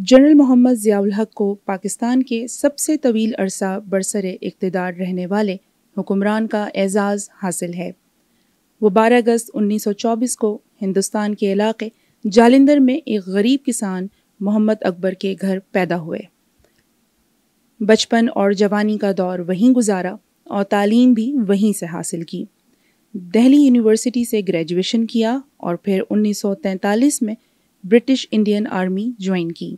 General محمد ضیاء الحق کو پاکستان کے سب سے طویل عرصہ برسر اقتدار رہنے والے حکمران کا اعزاز حاصل ہے۔ وہ 12 اگست 1924 کو ہندوستان کے علاقے جالندھر میں ایک غریب کسان محمد اکبر کے گھر پیدا ہوئے۔ بچپن اور جوانی کا دور وہیں گزارا اور تعلیم بھی وہیں سے حاصل کی۔ دہلی یونیورسٹی سے گریجویشن کیا اور پھر 1943 میں برٹش انڈین آرمی جوائن کی۔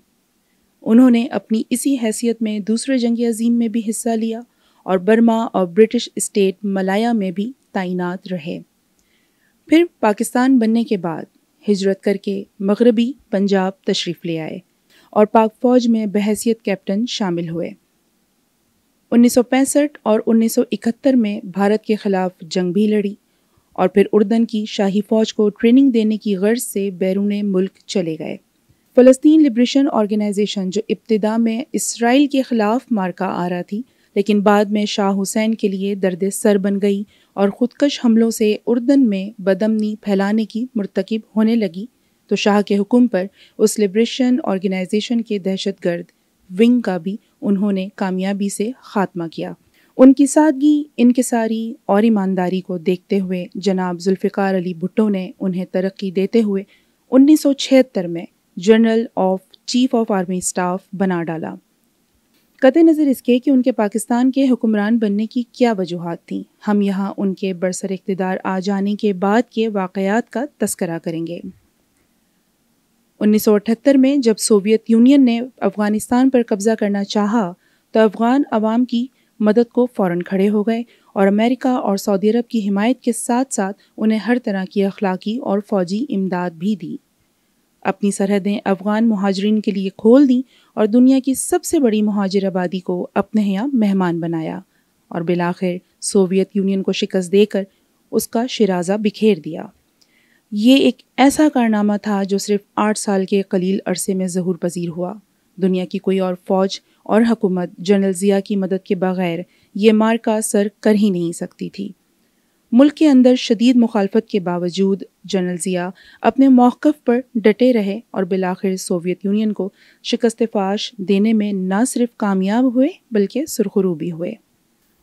انہوں نے اپنی اسی حیثیت میں دوسرے جنگ عظیم میں بھی حصہ لیا اور برما اور برٹش اسٹیٹ ملایا میں بھی تعینات رہے۔ پھر پاکستان بننے کے بعد ہجرت کر کے مغربی پنجاب تشریف لے آئے اور پاک فوج میں بحیثیت کیپٹن شامل ہوئے۔ 1965 اور 1971 میں بھارت کے خلاف جنگ بھی لڑی اور پھر اردن کی شاہی فوج کو ٹریننگ دینے کی غرض سے بیرون ملک چلے گئے۔ فلسطین لبریشن آرگنائزیشن جو ابتدا میں اسرائیل کے خلاف مارکا آ رہا تھی، لیکن بعد میں شاہ حسین کے لیے درد سر بن گئی اور خودکش حملوں سے اردن میں بدامنی پھیلانے کی مرتکب ہونے لگی، تو شاہ کے حکم پر اس لبریشن آرگنائزیشن کے دہشت گرد ونگ کا بھی انہوں نے کامیابی سے خاتمہ کیا۔ ان کی سادگی، انکساری اور ایمانداری کو دیکھتے ہوئے جناب ذوالفقار علی بھٹو نے انہیں ترقی دیتے ہوئے 1976 میں general of chief of army staff بنا ڈالا۔ قطع نظر اس کے کہ ان کے پاکستان کے حکمران بننے کی کیا وجوہات تھیں، ہم یہاں ان کے برسر اقتدار آ جانے کے بعد کے واقعات کا تذکرہ کریں گے۔ 1978 میں جب سوویت یونین نے افغانستان پر قبضہ کرنا چاہا تو افغان عوام کی مدد کو فوراً کھڑے ہو گئے اور امریکہ اور سعودی عرب کی حمایت کے ساتھ ساتھ انہیں ہر طرح کی اخلاقی اور فوجی امداد بھی دی۔ اپنی سرحدیں افغان مہاجرین کے لیے کھول دیں اور دنیا کی سب سے بڑی مہاجر آبادی کو اپنے یہاں مہمان بنایا اور بالآخر سوویت یونین کو شکست دے کر اس کا شیرازہ بکھیر دیا۔ یہ ایک ایسا کارنامہ تھا جو صرف 8 سال کے قلیل عرصے میں ظہور پذیر ہوا۔ دنیا کی کوئی اور فوج اور حکومت جنرل ضیاء کی مدد کے بغیر یہ مارکا سر کر ہی نہیں سکتی تھی۔ ملک کے اندر شدید مخالفت کے باوجود جنرل ضیاء اپنے موقف پر ڈٹے رہے اور بالآخر سوویت یونین کو شکست فاش دینے میں نہ صرف کامیاب ہوئے بلکہ سرخرو بھی ہوئے۔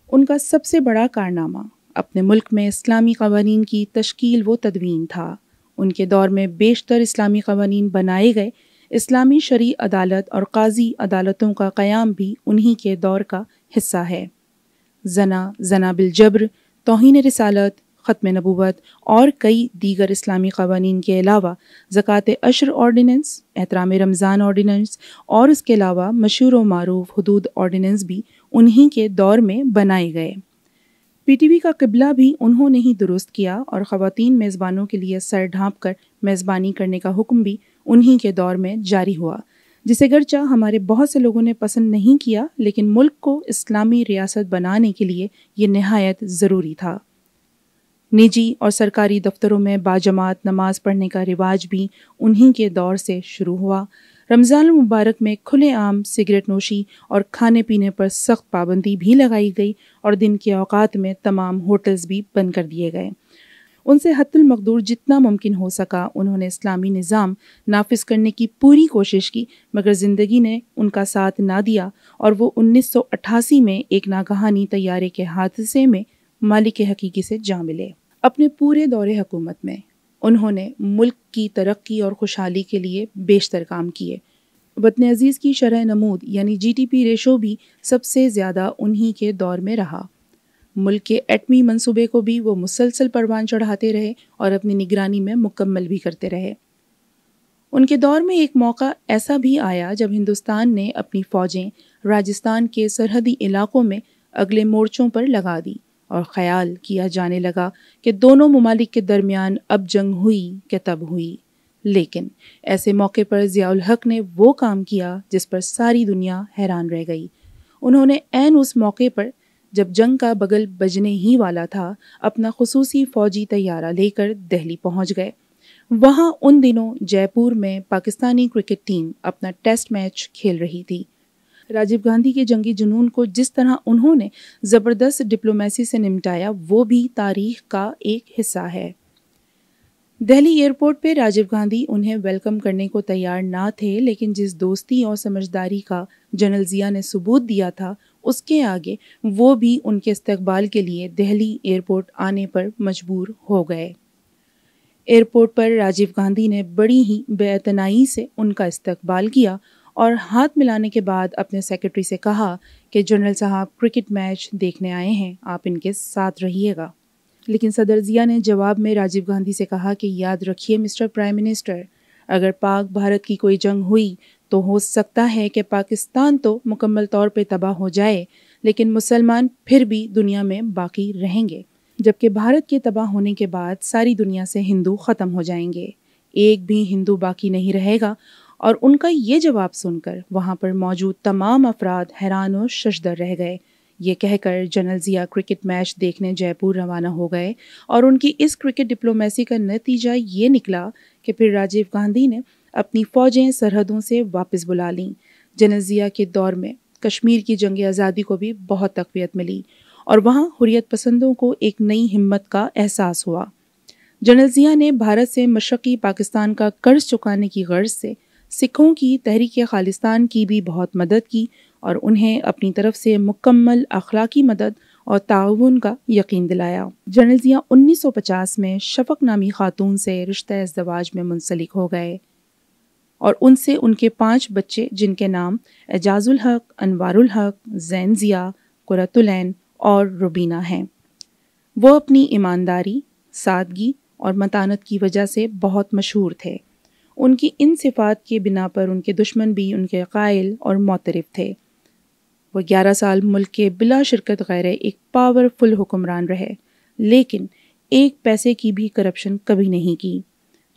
ان کا سب سے بڑا کارنامہ اپنے ملک میں اسلامی قوانین کی تشکیل و تدوین تھا۔ ان کے دور میں بیشتر اسلامی قوانین بنائے گئے۔ اسلامی شرعی عدالت اور قاضی عدالتوں کا قیام بھی انہی کے دور کا حصہ ہے۔ زنا بالجبر، توہین رسالت، ختم نبوت اور کئی دیگر اسلامی قوانین کے علاوہ زکوٰۃ عشر آرڈیننس، احترام رمضان آرڈیننس اور اس کے علاوہ مشہور و معروف حدود آرڈیننس بھی انہی کے دور میں بنائے گئے۔ پی ٹی وی کا قبلہ بھی انہوں نے ہی درست کیا اور خواتین میزبانوں کے لیے سر ڈھانپ کر میزبانی کرنے کا حکم بھی انہی کے دور میں جاری ہوا، جسے گرچہ ہمارے بہت سے لوگوں نے پسند نہیں کیا، لیکن ملک کو اسلامی ریاست بنانے کے لیے یہ نہایت ضروری تھا۔ نجی اور سرکاری دفتروں میں باجماعت نماز پڑھنے کا رواج بھی انہی کے دور سے شروع ہوا۔ رمضان المبارک میں کھلے عام سگریٹ نوشی اور کھانے پینے پر سخت پابندی بھی لگائی گئی اور دن کے اوقات میں تمام ہوٹلز بھی بند کر دیے گئے۔ ان سے حد المقدور جتنا ممکن ہو سکا انہوں نے اسلامی نظام نافذ کرنے کی پوری کوشش کی، مگر زندگی نے ان کا ساتھ نہ دیا اور وہ 1988 میں ایک ناگہانی طیارے کے حادثے میں مالک حقیقی سے جا ملے۔ اپنے پورے دور حکومت میں انہوں نے ملک کی ترقی اور خوشحالی کے لیے بیشتر کام کیے۔ وطن عزیز کی شرح نمود یعنی جی ڈی پی ریشو بھی سب سے زیادہ انہی کے دور میں رہا۔ ملک کے ایٹمی منصوبے کو بھی وہ مسلسل پروان چڑھاتے رہے اور اپنی نگرانی میں مکمل بھی کرتے رہے۔ ان کے دور میں ایک موقع ایسا بھی آیا جب ہندوستان نے اپنی فوجیں راجستھان کے سرحدی علاقوں میں اگلے مورچوں پر لگا دی اور خیال کیا جانے لگا کہ دونوں ممالک کے درمیان اب جنگ ہوئی کہ تب ہوئی، لیکن ایسے موقع پر ضیاء الحق نے وہ کام کیا جس پر ساری دنیا حیران رہ گئی۔ انہوں نے عین اس موقع پر جب جنگ کا بگل بجنے ہی والا تھا اپنا خصوصی فوجی طیارہ لے کر دہلی پہنچ گئے۔ وہاں ان دنوں جے پور میں پاکستانی کرکٹ ٹیم اپنا ٹیسٹ میچ کھیل رہی تھی۔ راجیو گاندھی کے جنگی جنون کو جس طرح انہوں نے زبردست ڈپلومیسی سے نمٹایا وہ بھی تاریخ کا ایک حصہ ہے۔ دہلی ایئرپورٹ پہ راجیو گاندھی انہیں ویلکم کرنے کو تیار نہ تھے، لیکن جس دوستی اور سمجھداری کا جنرل ضیاء نے ثبوت دیا تھا اس کے آگے وہ بھی ان کے استقبال کے لیے دہلی ایئرپورٹ آنے پر مجبور ہو گئے۔ ایئرپورٹ پر راجیو گاندھی نے بڑی ہی بے اعتنائی سے ان کا استقبال کیا اور ہاتھ ملانے کے بعد اپنے سیکرٹری سے کہا کہ جنرل صاحب کرکٹ میچ دیکھنے آئے ہیں، آپ ان کے ساتھ رہیے گا۔ لیکن صدر ضیاء نے جواب میں راجیو گاندھی سے کہا کہ یاد رکھیے مسٹر پرائم منسٹر، اگر پاک بھارت کی کوئی جنگ ہوئی تو ہو سکتا ہے کہ پاکستان تو مکمل طور پہ تباہ ہو جائے، لیکن مسلمان پھر بھی دنیا میں باقی رہیں گے، جبکہ بھارت کے تباہ ہونے کے بعد ساری دنیا سے ہندو ختم ہو جائیں گے، ایک بھی ہندو باقی نہیں رہے گا۔ اور ان کا یہ جواب سن کر وہاں پر موجود تمام افراد حیران و ششدر رہ گئے۔ یہ کہہ کر جنرل ضیاء کرکٹ میچ دیکھنے جے پور روانہ ہو گئے، اور ان کی اس کرکٹ ڈپلومیسی کا نتیجہ یہ نکلا کہ پھر راجیو گاندھی نے اپنی فوجیں سرحدوں سے واپس بلا لیں۔ جنرل ضیاء کے دور میں کشمیر کی جنگ آزادی کو بھی بہت تقویت ملی اور وہاں حریت پسندوں کو ایک نئی ہمت کا احساس ہوا۔ جنرل ضیاء نے بھارت سے مشرقی پاکستان کا قرض چکانے کی غرض سے سکھوں کی تحریک خالصتان کی بھی بہت مدد کی اور انہیں اپنی طرف سے مکمل اخلاقی مدد اور تعاون کا یقین دلایا۔ جنرل ضیاء 1950 میں شفق نامی خاتون سے رشتہ ازدواج میں منسلک ہو گئے اور ان سے ان کے 5 بچے، جن کے نام اعجاز الحق، انوار الحق، زین ضیاء، قرۃ العین اور ربینہ ہیں۔ وہ اپنی ایمانداری، سادگی اور متانت کی وجہ سے بہت مشہور تھے۔ ان کی ان صفات کے بنا پر ان کے دشمن بھی ان کے قائل اور معترف تھے۔ وہ 11 سال ملک کے بلا شرکت غیر ایک پاورفل حکمران رہے، لیکن ایک پیسے کی بھی کرپشن کبھی نہیں کی۔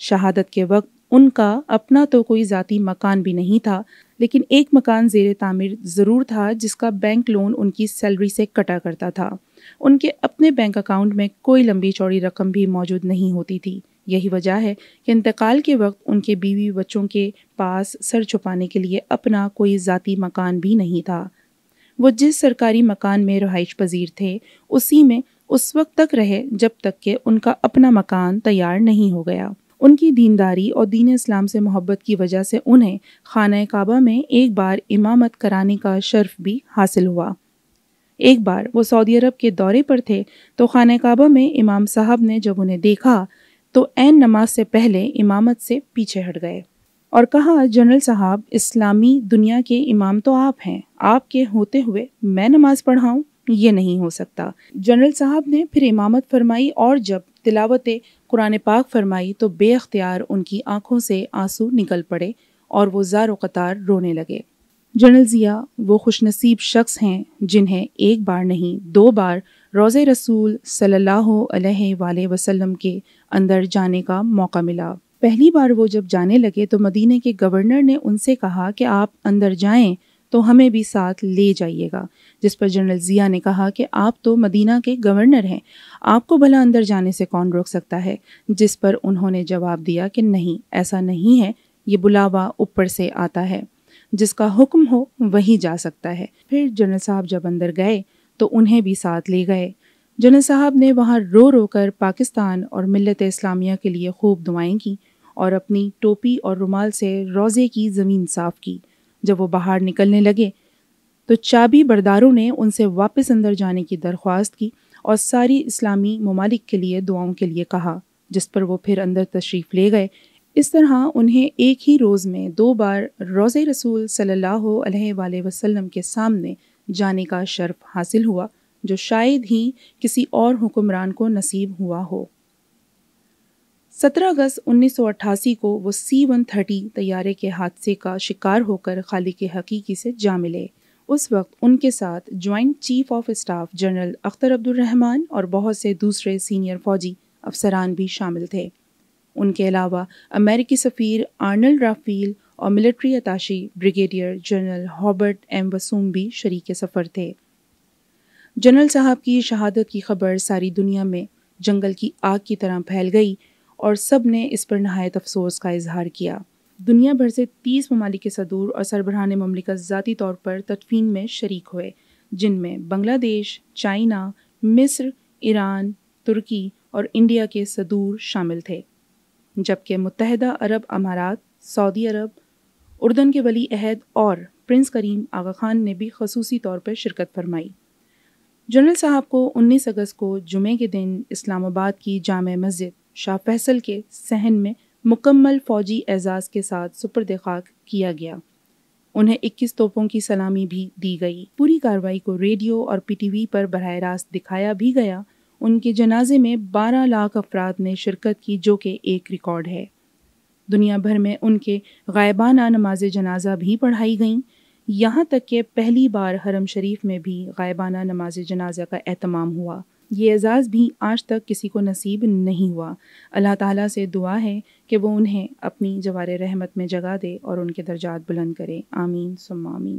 شہادت کے وقت ان کا اپنا تو کوئی ذاتی مکان بھی نہیں تھا، لیکن ایک مکان زیر تعمیر ضرور تھا جس کا بینک لون ان کی سیلری سے کٹا کرتا تھا۔ ان کے اپنے بینک اکاؤنٹ میں کوئی لمبی چوڑی رقم بھی موجود نہیں ہوتی تھی۔ یہی وجہ ہے کہ انتقال کے وقت ان کے بیوی بچوں کے پاس سر چھپانے کے لیے اپنا کوئی ذاتی مکان بھی نہیں تھا۔ وہ جس سرکاری مکان میں رہائش پذیر تھے اسی میں اس وقت تک رہے جب تک کہ ان کا اپنا مکان تیار نہیں ہو گیا۔ ان کی دینداری اور دین اسلام سے محبت کی وجہ سے انہیں خانہ کعبہ میں ایک بار امامت کرانے کا شرف بھی حاصل ہوا۔ ایک بار وہ سعودی عرب کے دورے پر تھے تو خانہ کعبہ میں امام صاحب نے جب انہیں دیکھا تو عین نماز سے پہلے امامت سے پیچھے ہٹ گئے اور کہا، جنرل صاحب، اسلامی دنیا کے امام تو آپ ہیں، آپ کے ہوتے ہوئے میں نماز پڑھاؤں؟ یہ نہیں ہو سکتا۔ جنرل صاحب نے پھر امامت فرمائی اور جب تلاوت قرآن پاک فرمائی تو بے اختیار ان کی آنکھوں سے آنسو نکل پڑے اور وہ زار و قطار رونے لگے۔ جنرل ضیاء وہ خوش نصیب شخص ہیں جنہیں ایک بار نہیں 2 بار روضہ رسول صلی اللہ علیہ وآلہ وسلم کے اندر جانے کا موقع ملا۔ پہلی بار وہ جب جانے لگے تو مدینے کے گورنر نے ان سے کہا کہ آپ اندر جائیں تو ہمیں بھی ساتھ لے جائیے گا، جس پر جنرل ضیاء نے کہا کہ آپ تو مدینہ کے گورنر ہیں، آپ کو بھلا اندر جانے سے کون روک سکتا ہے؟ جس پر انہوں نے جواب دیا کہ نہیں، ایسا نہیں ہے، یہ بلاوا اوپر سے آتا ہے، جس کا حکم ہو وہی جا سکتا ہے۔ پھر جنرل صاحب جب اندر گئے تو انہیں بھی ساتھ لے گئے۔ جنرل صاحب نے وہاں رو رو کر پاکستان اور ملت اسلامیہ کے لیے خوب دعائیں کی اور اپنی ٹوپی اور رومال سے روضے کی زمین صاف کی۔ جب وہ باہر نکلنے لگے تو چابی برداروں نے ان سے واپس اندر جانے کی درخواست کی اور ساری اسلامی ممالک کے لیے دعاؤں کے لیے کہا، جس پر وہ پھر اندر تشریف لے گئے۔ اس طرح انہیں ایک ہی روز میں 2 بار روضہ رسول صلی اللہ علیہ وآلہ وسلم کے سامنے جانے کا شرف حاصل ہوا، جو شاید ہی کسی اور حکمران کو نصیب ہوا ہو۔ 17 اگست 1988 کو وہ C-130 طیارے کے حادثے کا شکار ہو کر خالق حقیقی سے جا ملے۔ اس وقت ان کے ساتھ joint chief of staff general Akhtar عبد الرحمن اور بہت سے دوسرے سینئر فوجی افسران بھی شامل تھے۔ ان کے علاوہ امریکی سفیر آرنلڈ رافیل اور ملٹری اتاشی بریگیڈیئر جنرل ہاربرٹ ایم وسوم بھی شریک سفر تھے۔ جنرل صاحب کی شہادت کی خبر ساری دنیا میں جنگل کی آگ کی طرح پھیل گئی اور سب نے اس پر نہایت افسوس کا اظہار کیا۔ دنیا بھر سے 30 ممالک کے صدور اور سربراہان مملکت ذاتی طور پر تدفین میں شریک ہوئے، جن میں بنگلہ دیش، چائنا، مصر، ایران، ترکی اور انڈیا کے صدور شامل تھے۔ جبکہ متحدہ عرب امارات، سعودی عرب، اردن کے ولی عہد اور پرنس کریم آغا خان نے بھی خصوصی طور پر شرکت فرمائی۔ جنرل صاحب کو 19 اگست کو جمعے کے دن اسلام آباد کی جامع مسجد شاہ فیصل کے صحن میں مکمل فوجی اعزاز کے ساتھ سپرد خاک کیا گیا۔ انہیں 21 توپوں کی سلامی بھی دی گئی۔ پوری کارروائی کو ریڈیو اور پی ٹی وی پر براہ راست دکھایا بھی گیا۔ ان کے جنازے میں 12 لاکھ افراد نے شرکت کی، جو کہ ایک ریکارڈ ہے۔ دنیا بھر میں ان کے غائبانہ نماز جنازہ بھی پڑھائی گئیں، یہاں تک کہ پہلی بار حرم شریف میں بھی غائبانہ نماز جنازہ کا اہتمام ہوا۔ یہ اعزاز بھی آج تک کسی کو نصیب نہیں ہوا۔ اللہ تعالیٰ سے دعا ہے کہ وہ انہیں اپنی جوار رحمت میں جگہ دے اور ان کے درجات بلند کرے۔ آمین ثم آمین۔